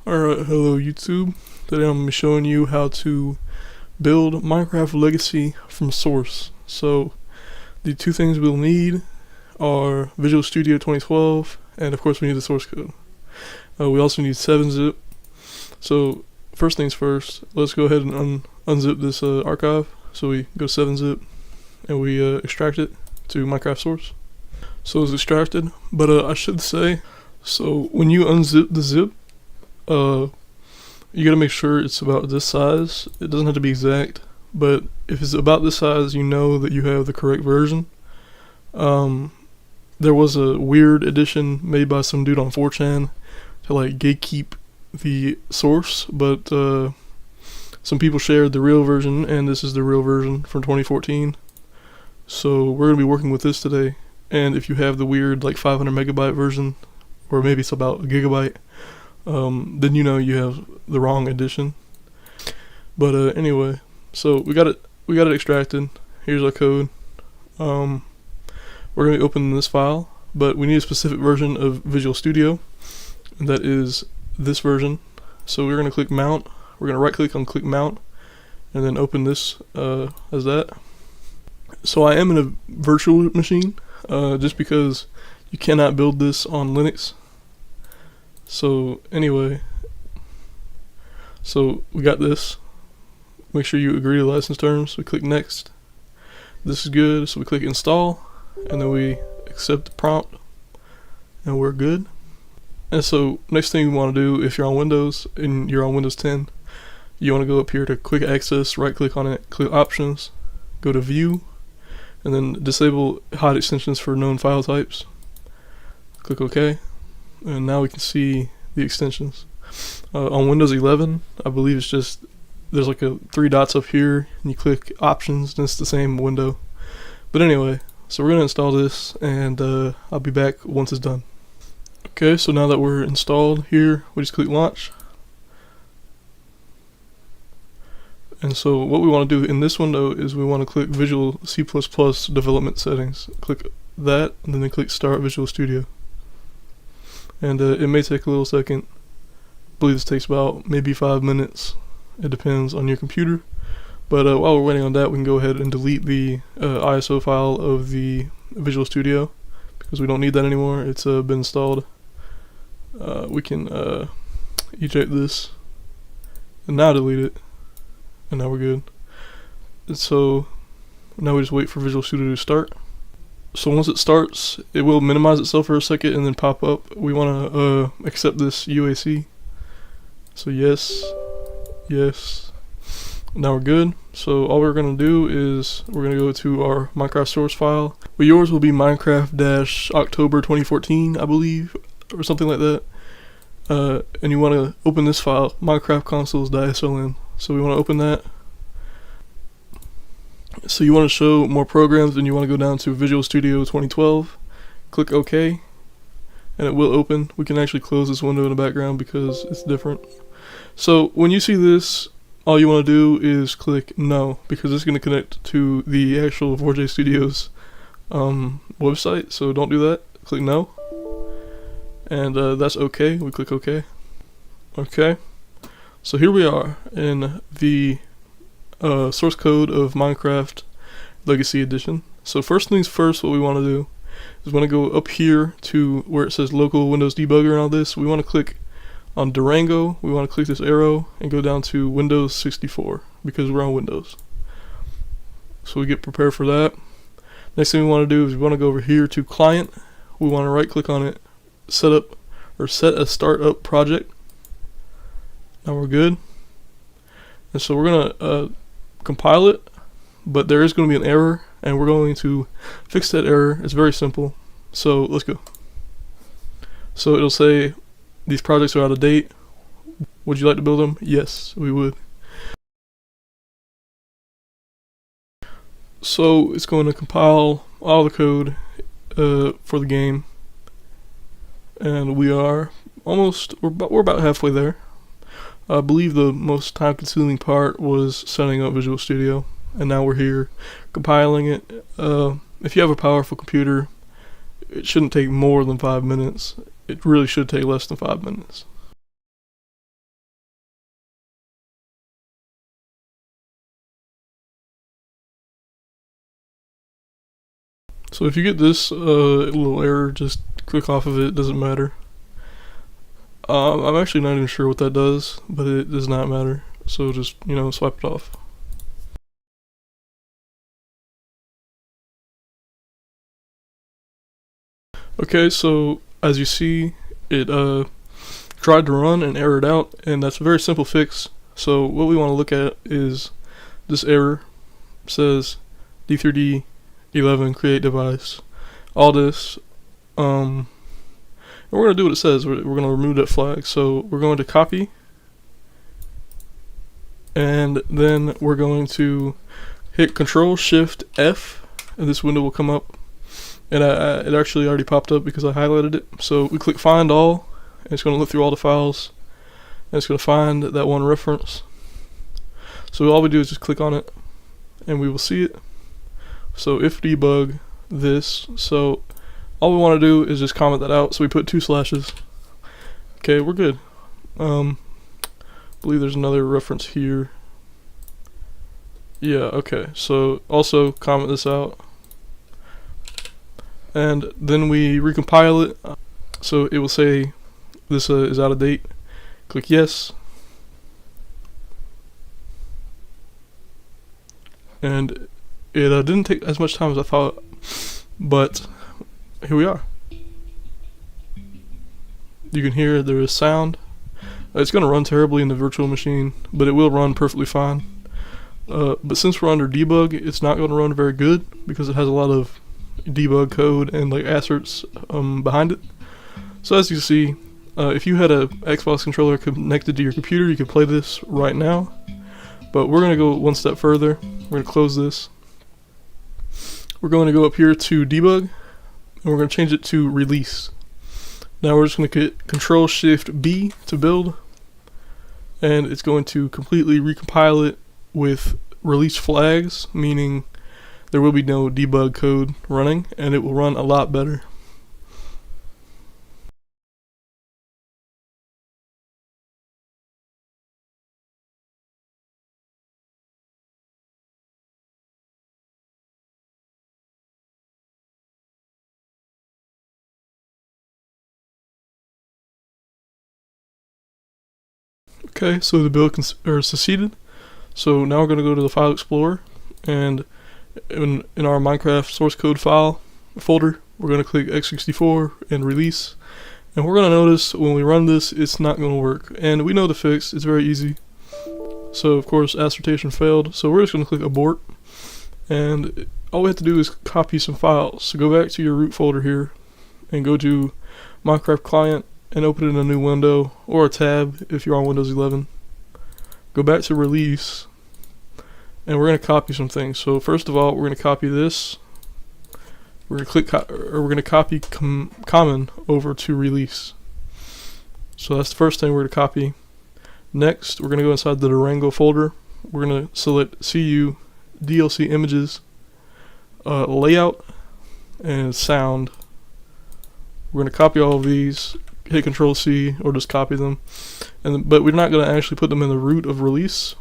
Alright, hello YouTube. Today I'm going to be showing you how to build Minecraft Legacy from source. So, the two things we'll need are Visual Studio 2012, and of course we need the source code. We also need 7-zip. So, first things first, let's go ahead and unzip this archive. So we go 7-zip, and we extract it to Minecraft source. So it's extracted, but I should say, so when you unzip the zip, you gotta make sure it's about this size. It doesn't have to be exact, but if it's about this size, you know that you have the correct version. There was a weird edition made by some dude on 4chan to like gatekeep the source, but some people shared the real version, and this is the real version from 2014. So we're gonna be working with this today. And if you have the weird like 500 megabyte version, or maybe it's about a gigabyte, then you know you have the wrong edition. But anyway, so we got it extracted. Here's our code. We're gonna be opening this file, but we need a specific version of Visual Studio, and that is this version. So we're gonna click Mount. We're gonna right click on Click Mount, and then open this as that. So I am in a virtual machine, just because you cannot build this on Linux. So anyway, so we got this. Make sure you agree to license terms. We click next. This is good, so we click install, and then we accept the prompt, and we're good. And so next thing you want to do, if you're on Windows and you're on Windows 10, you want to go up here to quick access, right click on it, click options, go to view, and then disable hide extensions for known file types. Click OK. And now we can see the extensions. On Windows 11, I believe it's just, there's like three dots up here, and you click options, and it's the same window. But anyway, so we're going to install this, and I'll be back once it's done. Okay, so now that we're installed here, we just click launch. And so what we want to do in this window is we want to click Visual C++ development settings. Click that, and then click Start Visual Studio. And it may take a little second. I believe this takes about maybe 5 minutes. It depends on your computer. But while we're waiting on that, we can go ahead and delete the ISO file of the Visual Studio, because we don't need that anymore. It's been installed. We can eject this, and now delete it, and now we're good. And so now we just wait for Visual Studio to start. So once it starts, it will minimize itself for a second and then pop up. We want to accept this UAC. So yes, yes. Now we're good. So all we're going to do is we're going to go to our Minecraft source file. But yours will be Minecraft-October 2014, I believe, or something like that. And you want to open this file, Minecraft consoles.sln. So we want to open that. So you want to show more programs, and you want to go down to Visual Studio 2012, click OK, and it will open. We can actually close this window in the background because it's different. So when you see this, all you want to do is click no, because it's going to connect to the actual 4J Studios website, so don't do that. Click no, and that's OK. We click OK. Okay, so here we are in the source code of Minecraft Legacy Edition. So first things first, what we want to do is we want to go up here to where it says local Windows debugger and all this. We want to click on Durango. We want to click this arrow and go down to Windows 64 because we're on Windows. So we get prepared for that. Next thing we want to do is we want to go over here to client. We want to right click on it, set a startup project. Now we're good. And so we're gonna compile it, but there is going to be an error, and we're going to fix that error. It's very simple. So let's go. So it'll say these projects are out of date. Would you like to build them? Yes, we would. So it's going to compile all the code for the game, and we're about halfway there. I believe the most time-consuming part was setting up Visual Studio, and now we're here compiling it. If you have a powerful computer, it shouldn't take more than 5 minutes. It really should take less than 5 minutes. So if you get this little error, just click off of it. It doesn't matter. I'm actually not even sure what that does, but it does not matter. So just, swipe it off. Okay, so as you see, it tried to run and errored out, and that's a very simple fix. So what we want to look at is this error. It says D3D11 create device. All this, and we're going to do what it says. We're going to remove that flag. So we're going to copy, and then we're going to hit Control-Shift-F, and this window will come up. And it actually already popped up because I highlighted it. So we click Find All, and it's going to look through all the files, and it's going to find that one reference. So all we do is just click on it, and we will see it. So if debug this, so all we want to do is just comment that out. So we put 2 slashes. Okay, we're good. I believe there's another reference here. Yeah, okay. So also comment this out. And then we recompile it. So it will say this is out of date. Click yes. And it didn't take as much time as I thought, but here we are. You can hear there is sound. It's going to run terribly in the virtual machine, but it will run perfectly fine. But since we're under debug, it's not going to run very good because it has a lot of debug code and like asserts behind it. So as you see, if you had a Xbox controller connected to your computer, you could play this right now. But we're going to go one step further. We're going to close this. We're going to go up here to debug, and we're going to change it to release. Now we're just going to hit Control-Shift-B to build, and it's going to completely recompile it with release flags, meaning there will be no debug code running, and it will run a lot better. Okay, so the build succeeded. So now we're going to go to the File Explorer, and in our Minecraft source code file folder, we're going to click x64 and release. And we're going to notice when we run this, it's not going to work. And we know the fix, it's very easy. So of course, assertion failed. So we're just going to click abort. And all we have to do is copy some files. So go back to your root folder here, and go to Minecraft client, and open it in a new window, or a tab if you're on Windows 11. Go back to release, and we're going to copy some things. So first of all, we're going to copy this. We're going to we're going to copy common over to release. So that's the first thing we're going to copy. Next, we're going to go inside the Durango folder. We're going to select CU, DLC images, layout, and sound. We're going to copy all of these. Hit Control C or just copy them, but we're not going to actually put them in the root of release.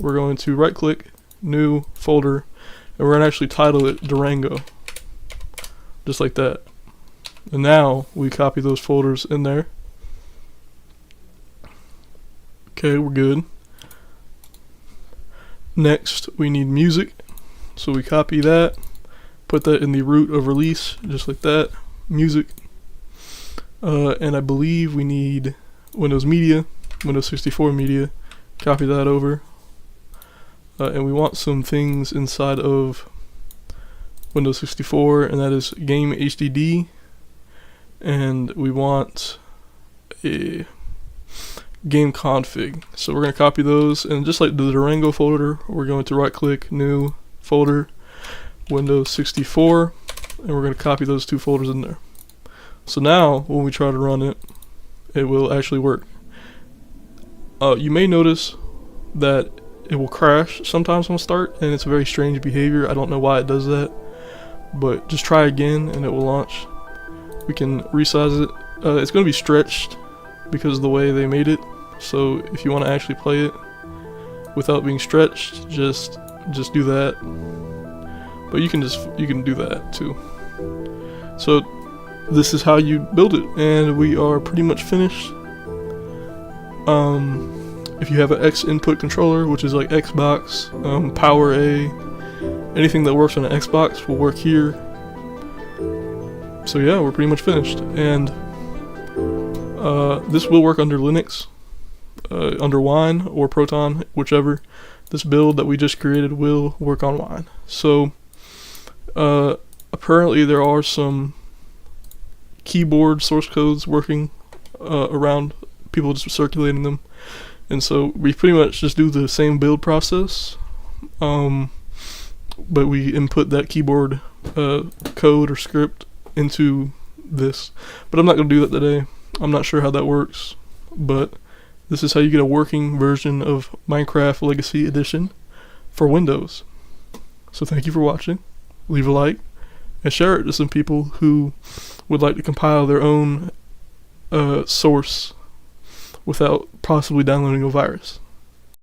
We're going to right click, new folder, and we're going to actually title it Durango, just like that. And now we copy those folders in there. Okay, we're good. Next we need music, so we copy that, put that in the root of release, just like that. Music. And I believe we need Windows Media, Windows 64 Media, copy that over. And we want some things inside of Windows 64, and that is Game HDD, and we want a game config. So we're going to copy those, and just like the Durango folder, we're going to right click, new folder, Windows 64, and we're going to copy those 2 folders in there. So now, when we try to run it, it will actually work. You may notice that it will crash sometimes on start, and it's a very strange behavior. I don't know why it does that, but just try again and it will launch. We can resize it. It's going to be stretched because of the way they made it. So if you want to actually play it without being stretched, just do that. But you can do that too. So this is how you build it, and we are pretty much finished. If you have an X input controller, which is like Xbox, Power A, anything that works on an Xbox will work here. So yeah, we're pretty much finished, and this will work under Linux, under Wine or Proton, whichever. This build that we just created will work on Wine. So apparently there are some keyboard source codes working around, people just circulating them, and so we pretty much just do the same build process, but we input that keyboard code or script into this. But I'm not going to do that today. I'm not sure how that works, but this is how you get a working version of Minecraft Legacy Edition for Windows. So thank you for watching. Leave a like and share it to some people who would like to compile their own source without possibly downloading a virus.